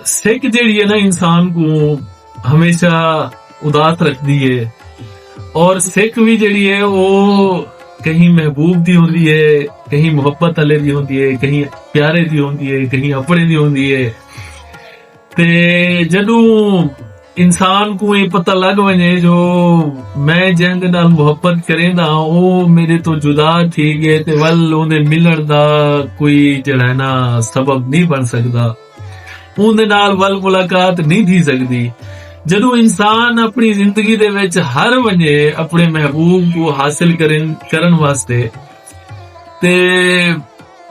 सिक जी है ना इंसान को हमेशा उदास रखती है, और सिक भी जी है वो कहीं महबूब दी होंदी है, कहीं मुहब्बत वाले दी होंदी है, कहीं प्यारे दी होंदी है, कहीं अपने दी होंदी है। ते जदू इंसान को ये पता लग वने जो मैं जिंदे नाल मुहब्बत करेंदा वो मेरे तो जुदा थी गए ते वल ओदे मिलण दा कोई जड़ा ना सबब नहीं बन सकदा, ओदे नाल वल मुलाकात नहीं थी सकदी। जदों इंसान अपनी जिंदगी दे विच हर वने अपने महबूब को हासिल करन वास्ते ते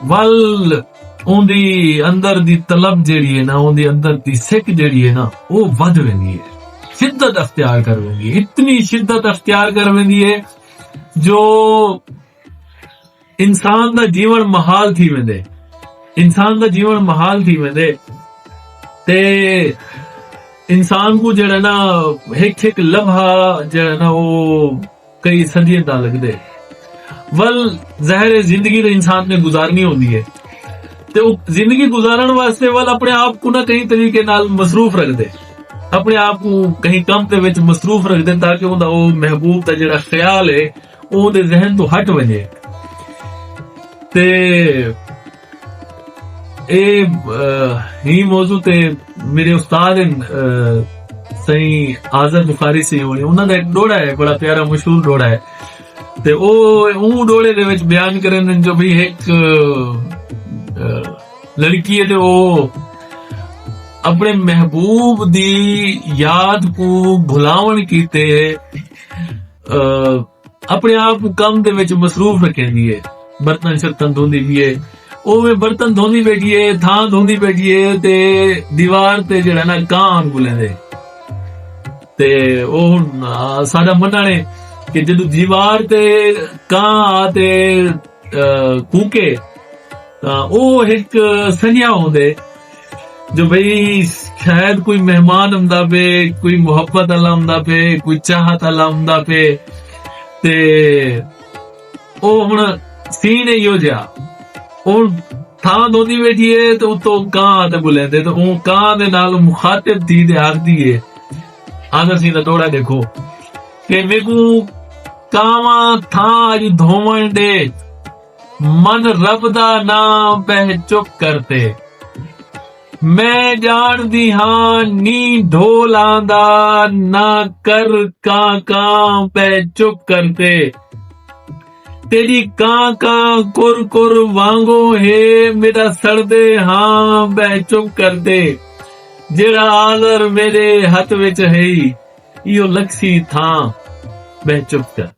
वल ओंदी अंदर दी तलब जेड़ी है ना, ओंदी अंदर दी सिक जेड़ी है ना वो वध वेंदी है, शिद्दत अख्तियार कर वेंदी है, इतनी शिद्दत अख्तियार कर वेंदी है जो इंसान दा जीवन महाल थी वेंदे, इंसान दा जीवन महाल थी वेंदे। ते इंसान को जड़ा ना एक एक लम्हा जड़ा ना वो कई सदियां दा लगदे। वल ज़ाहिर जिंदगी तो इंसान ने गुजारनी होंदी है, ते जिंदगी गुजारन वास्ते वल अपने आप को ना कई तरीके नाल मसरूफ रख दे, अपने आप को कहीं कम दे विच मसरूफ रख दे ताकि उनदा वो महबूब दा जेड़ा ख्याल है ओदे ज़हन तो हट वने। ते ही मौजू ते मेरे उस्ताद सही आज़म बुखारी से होने उन्हां दा एक डोड़ा है, बड़ा प्यारा मशहूर डोड़ा है, ते ओ डोड़े दे विच बयान करन जो भी एक लड़की है ते वो अपने महबूब दी याद को भुलावन कीते अपने आप को कम दे विच मसरूफ रखेंदी है, बर्तन शर्तन धोंदी भी है, ओवे बर्तन धोंदी बैठी है, थां धोंदी बैठी है, ते दीवार ते जेड़ा ना कां बुलेंदे ते ओ साडा मनना है कि जदों दीवार ते कां आते कूके ओ एक सनिया होंदे जो भाई शायद कोई मेहमान आंदा पे, कोई मुहब्बत वाला आंदा पे, कोई चाहत वाला आंदा पे, ते ओ हुण सीन इहो जिहा ओ थां धोंदी बैठी है तो उतो कां ते बुलेंदे तो ओ कां दे नाल मुखातिब थी ते आखदी है आदर सी दा डोड़ा देखो कि मेकू कावा थां अज धोवण दे मन रब दा नाम पह चुप करते, मैं जानदी हां नी ढोलांदा ना कर कां कां पह चुप करते, तेरी कां कां कुर कुर वांगो है मेरा सड़दे हां बह चुप करते, जेड़ा आदर मेरे हथ विच है इहो लक्सी थां बह चुप करते।